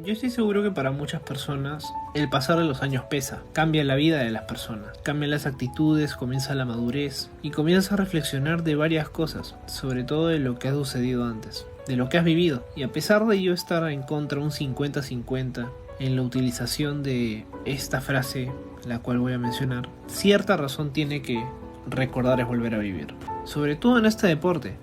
Yo estoy seguro que para muchas personas el pasar de los años pesa, cambia la vida de las personas, cambian las actitudes, comienza la madurez y comienzas a reflexionar de varias cosas, sobre todo de lo que ha sucedido antes, de lo que has vivido. Y a pesar de yo estar en contra un 50-50 en la utilización de esta frase, la cual voy a mencionar, cierta razón tiene que recordar es volver a vivir. Sobre todo en este deporte,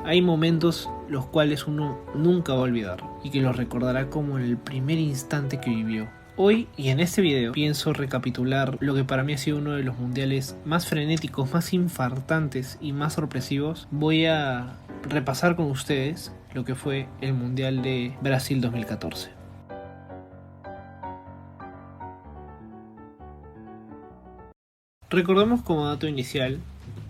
hay momentos los cuales uno nunca va a olvidar y que los recordará como en el primer instante que vivió. Hoy y en este video pienso recapitular lo que para mí ha sido uno de los mundiales más frenéticos, más infartantes y más sorpresivos. Voy a repasar con ustedes lo que fue el Mundial de Brasil 2014. Recordemos como dato inicial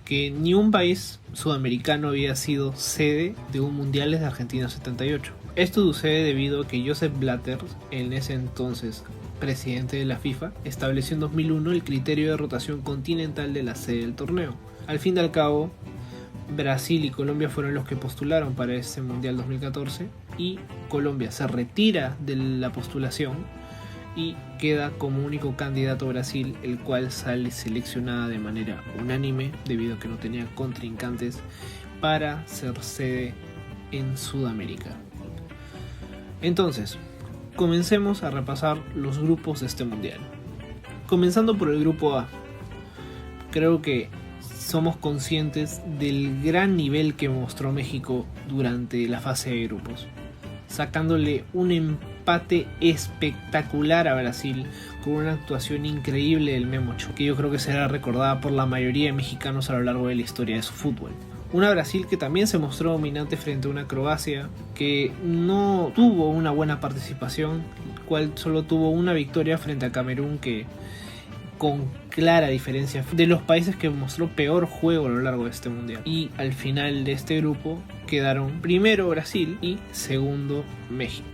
que ni un país sudamericano había sido sede de un mundial desde Argentina 78. Esto sucede debido a que Joseph Blatter, en ese entonces presidente de la FIFA, estableció en 2001 el criterio de rotación continental de la sede del torneo. Al fin y al cabo, Brasil y Colombia fueron los que postularon para este mundial 2014 y Colombia se retira de la postulación y queda como único candidato Brasil, el cual sale seleccionada de manera unánime debido a que no tenía contrincantes para ser sede en Sudamérica. Entonces, comencemos a repasar los grupos de este mundial. Comenzando por el grupo A. Creo que somos conscientes del gran nivel que mostró México durante la fase de grupos, sacándole un empate espectacular a Brasil con una actuación increíble del Memo Ochoa, que yo creo que será recordada por la mayoría de mexicanos a lo largo de la historia de su fútbol. Una Brasil que también se mostró dominante frente a una Croacia que no tuvo una buena participación, cual solo tuvo una victoria frente a Camerún, que con clara diferencia de los países que mostró peor juego a lo largo de este mundial. Y al final de este grupo quedaron primero Brasil y segundo México.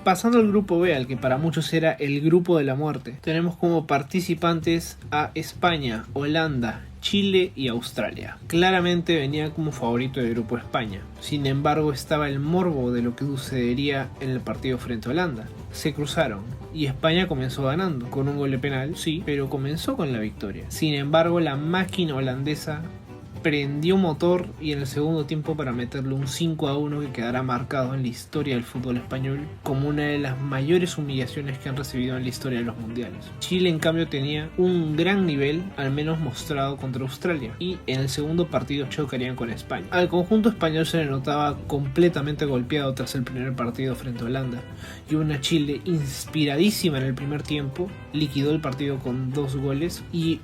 Pasando al grupo B, al que para muchos era el grupo de la muerte, tenemos como participantes a España, Holanda, Chile y Australia. Claramente venía como favorito del grupo España. Sin embargo, estaba el morbo de lo que sucedería en el partido frente a Holanda. Se cruzaron y España comenzó ganando con un gol de penal, sí, pero comenzó con la victoria. Sin embargo, la máquina holandesa prendió motor y en el segundo tiempo para meterle un 5-1 que quedará marcado en la historia del fútbol español como una de las mayores humillaciones que han recibido en la historia de los mundiales. Chile en cambio tenía un gran nivel, al menos mostrado contra Australia, y en el segundo partido chocarían con España. Al conjunto español se le notaba completamente golpeado tras el primer partido frente a Holanda, y una Chile inspiradísima en el primer tiempo liquidó el partido con 2 goles y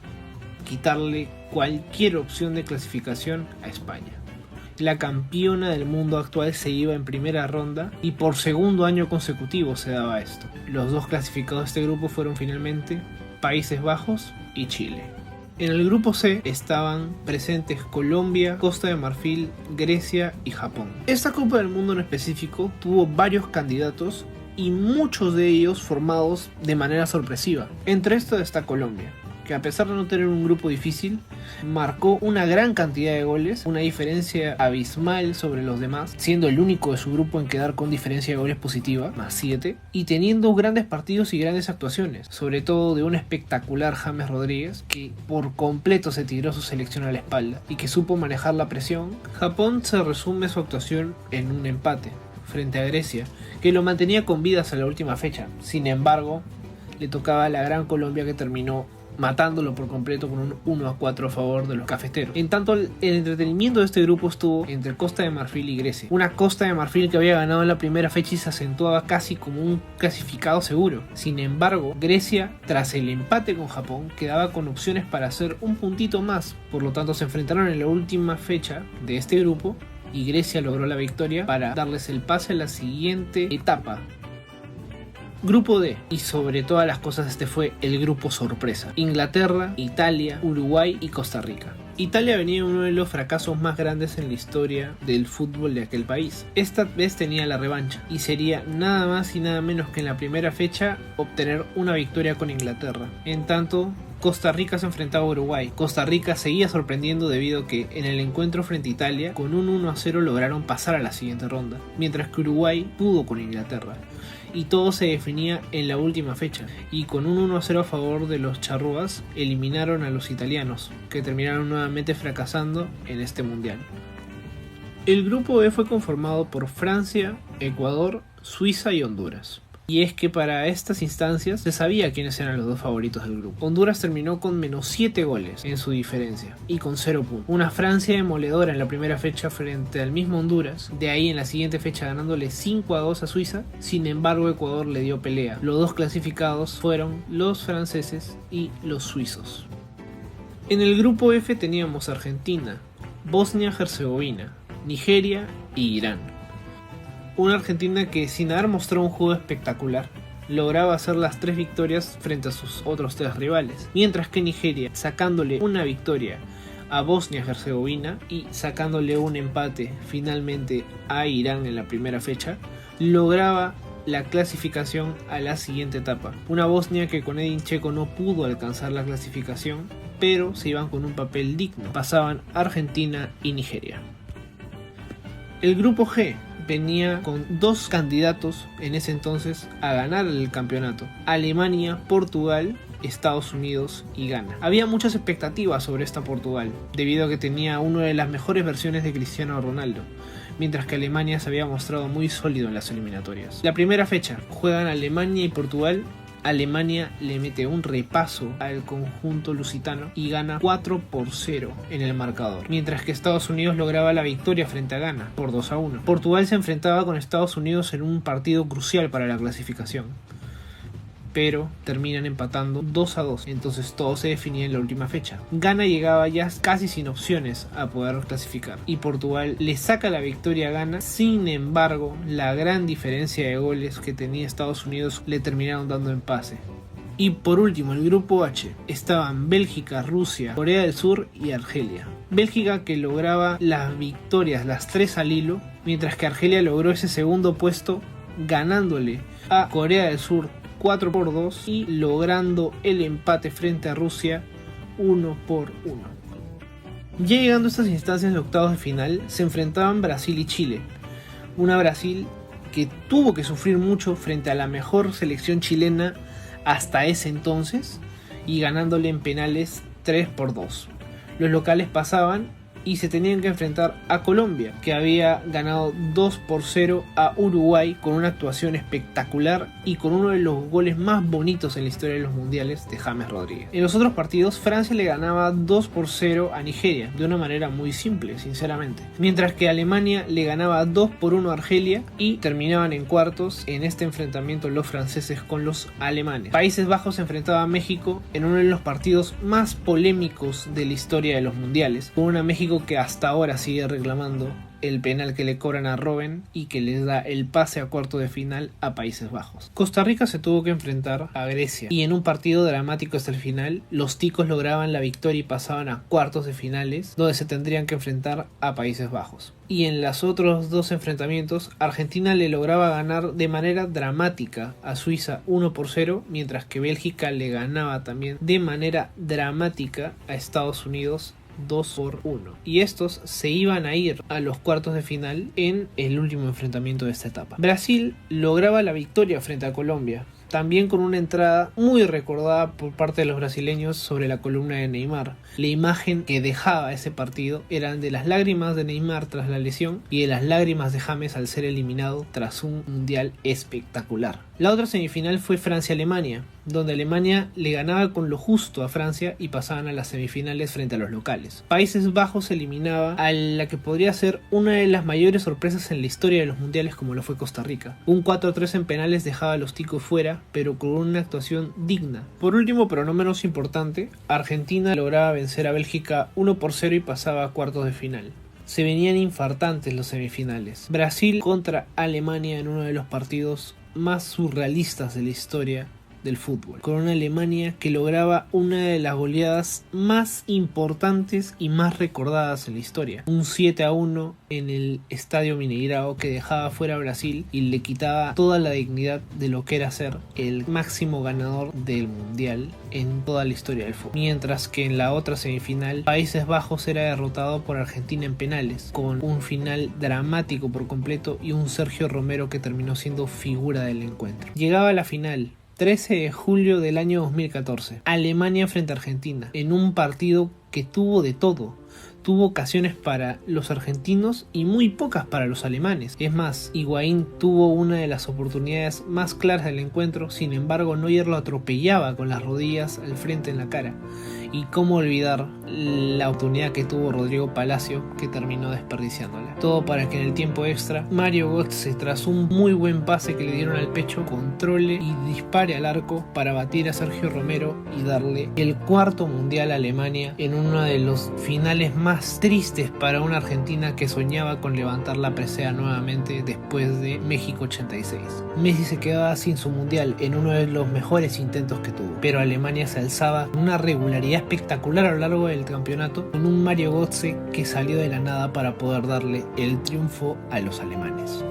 quitarle cualquier opción de clasificación a España. La campeona del mundo actual se iba en primera ronda y por segundo año consecutivo se daba esto. Los 2 clasificados de este grupo fueron finalmente Países Bajos y Chile. En el grupo C estaban presentes Colombia, Costa de Marfil, Grecia y Japón. Esta Copa del Mundo en específico tuvo varios candidatos y muchos de ellos formados de manera sorpresiva. Entre estos está Colombia, que a pesar de no tener un grupo difícil, marcó una gran cantidad de goles, una diferencia abismal sobre los demás, siendo el único de su grupo en quedar con diferencia de goles positiva, más 7, y teniendo grandes partidos y grandes actuaciones, sobre todo de un espectacular James Rodríguez, que por completo se tiró su selección a la espalda, y que supo manejar la presión. Japón se resume su actuación en un empate, frente a Grecia, que lo mantenía con vida hasta la última fecha. Sin embargo, le tocaba a la gran Colombia, que terminó matándolo por completo con un 1-4 a favor de los cafeteros. En tanto, el entretenimiento de este grupo estuvo entre Costa de Marfil y Grecia. Una Costa de Marfil que había ganado en la primera fecha y se acentuaba casi como un clasificado seguro. Sin embargo, Grecia, tras el empate con Japón, quedaba con opciones para hacer un puntito más. Por lo tanto, se enfrentaron en la última fecha de este grupo y Grecia logró la victoria para darles el pase a la siguiente etapa. Grupo D, y sobre todas las cosas este fue el grupo sorpresa: Inglaterra, Italia, Uruguay y Costa Rica. Italia venía de uno de los fracasos más grandes en la historia del fútbol de aquel país. Esta vez tenía la revancha y sería nada más y nada menos que en la primera fecha obtener una victoria con Inglaterra. En tanto, Costa Rica se enfrentaba a Uruguay. Costa Rica seguía sorprendiendo debido a que en el encuentro frente a Italia con un 1-0 lograron pasar a la siguiente ronda, mientras que Uruguay pudo con Inglaterra. y todo se definía en la última fecha, y con un 1-0 a favor de los charrúas eliminaron a los italianos, que terminaron nuevamente fracasando en este mundial. El grupo E fue conformado por Francia, Ecuador, Suiza y Honduras. Y es que para estas instancias se sabía quiénes eran los dos favoritos del grupo. Honduras terminó con -7 goles en su diferencia y con 0 puntos. Una Francia demoledora en la primera fecha frente al mismo Honduras, de ahí en la siguiente fecha ganándole 5-2 a Suiza. Sin embargo, Ecuador le dio pelea. Los dos clasificados fueron los franceses y los suizos. En el grupo F teníamos Argentina, Bosnia-Herzegovina, Nigeria y Irán. Una Argentina que, sin haber mostrado un juego espectacular, lograba hacer las 3 victorias frente a sus otros 3 rivales, mientras que Nigeria, sacándole una victoria a Bosnia-Herzegovina y sacándole un empate finalmente a Irán en la primera fecha, lograba la clasificación a la siguiente etapa. Una Bosnia que con Edin Dzeko no pudo alcanzar la clasificación, pero se iban con un papel digno. Pasaban Argentina y Nigeria. El grupo G venía con 2 candidatos en ese entonces a ganar el campeonato: Alemania, Portugal, Estados Unidos y Ghana. Había muchas expectativas sobre esta Portugal, debido a que tenía una de las mejores versiones de Cristiano Ronaldo, mientras que Alemania se había mostrado muy sólido en las eliminatorias. La primera fecha juegan Alemania y Portugal. Alemania le mete un repaso al conjunto lusitano y gana 4-0 en el marcador, mientras que Estados Unidos lograba la victoria frente a Ghana por 2-1. Portugal se enfrentaba con Estados Unidos en un partido crucial para la clasificación, pero terminan empatando 2-2, entonces todo se definía en la última fecha. Ghana llegaba ya casi sin opciones a poder clasificar y Portugal le saca la victoria a Ghana. Sin embargo, la gran diferencia de goles que tenía Estados Unidos le terminaron dando empate. Y por último, el grupo H estaban Bélgica, Rusia, Corea del Sur y Argelia. Bélgica, que lograba las victorias, las 3 al hilo, mientras que Argelia logró ese segundo puesto ganándole a Corea del Sur 4-2 y logrando el empate frente a Rusia 1-1. Ya llegando a estas instancias de octavos de final, se enfrentaban Brasil y Chile. Una Brasil que tuvo que sufrir mucho frente a la mejor selección chilena hasta ese entonces y ganándole en penales 3-2. Los locales pasaban y se tenían que enfrentar a Colombia, que había ganado 2-0 a Uruguay con una actuación espectacular y con uno de los goles más bonitos en la historia de los mundiales de James Rodríguez. En los otros partidos, Francia le ganaba 2-0 a Nigeria, de una manera muy simple, sinceramente. Mientras que Alemania le ganaba 2-1 a Argelia y terminaban en cuartos en este enfrentamiento los franceses con los alemanes. Países Bajos se enfrentaba a México en uno de los partidos más polémicos de la historia de los mundiales, con una México que hasta ahora sigue reclamando el penal que le cobran a Robben y que les da el pase a cuarto de final a Países Bajos. Costa Rica se tuvo que enfrentar a Grecia y en un partido dramático hasta el final, los ticos lograban la victoria y pasaban a cuartos de finales, donde se tendrían que enfrentar a Países Bajos. Y en los otros 2 enfrentamientos, Argentina le lograba ganar de manera dramática a Suiza 1-0, mientras que Bélgica le ganaba también de manera dramática a Estados Unidos 2-1. Y estos se iban a ir a los cuartos de final en el último enfrentamiento de esta etapa. Brasil lograba la victoria frente a Colombia, también con una entrada muy recordada por parte de los brasileños sobre la columna de Neymar. La imagen que dejaba ese partido eran de las lágrimas de Neymar tras la lesión y de las lágrimas de James al ser eliminado tras un mundial espectacular. La otra semifinal fue Francia-Alemania, donde Alemania le ganaba con lo justo a Francia y pasaban a las semifinales frente a los locales. Países Bajos eliminaba a la que podría ser una de las mayores sorpresas en la historia de los mundiales, como lo fue Costa Rica. Un 4-3 en penales dejaba a los ticos fuera, pero con una actuación digna. Por último, pero no menos importante, Argentina lograba vencer a Bélgica 1-0 y pasaba a cuartos de final. Se venían infartantes los semifinales. Brasil contra Alemania en uno de los partidos más surrealistas de la historia del fútbol, con una Alemania que lograba una de las goleadas más importantes y más recordadas en la historia. Un 7-1 en el Estadio Mineirao que dejaba fuera a Brasil y le quitaba toda la dignidad de lo que era ser el máximo ganador del mundial en toda la historia del fútbol. Mientras que en la otra semifinal, Países Bajos era derrotado por Argentina en penales, con un final dramático por completo y un Sergio Romero que terminó siendo figura del encuentro. Llegaba a la final, 13 de julio del año 2014, Alemania frente a Argentina, en un partido que tuvo de todo. Tuvo ocasiones para los argentinos y muy pocas para los alemanes. Es más, Higuaín tuvo una de las oportunidades más claras del encuentro, sin embargo Neuer lo atropellaba con las rodillas al frente en la cara. Y cómo olvidar la oportunidad que tuvo Rodrigo Palacio, que terminó desperdiciándola. Todo para que en el tiempo extra Mario Götze, tras un muy buen pase que le dieron al pecho, controle y dispare al arco para batir a Sergio Romero y darle el cuarto mundial a Alemania en uno de los finales más tristes para una Argentina que soñaba con levantar la presea nuevamente después de México 86. Messi se quedaba sin su mundial en uno de los mejores intentos que tuvo, pero Alemania se alzaba con una regularidad espectacular a lo largo del campeonato, con un Mario Götze que salió de la nada para poder darle el triunfo a los alemanes.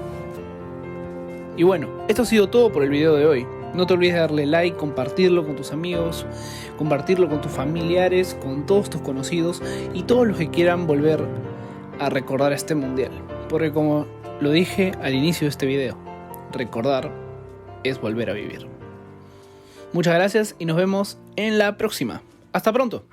Y bueno, esto ha sido todo por el video de hoy. No te olvides de darle like, compartirlo con tus amigos, compartirlo con tus familiares, con todos tus conocidos y todos los que quieran volver a recordar este mundial. Porque como lo dije al inicio de este video, recordar es volver a vivir. Muchas gracias y nos vemos en la próxima. ¡Hasta pronto!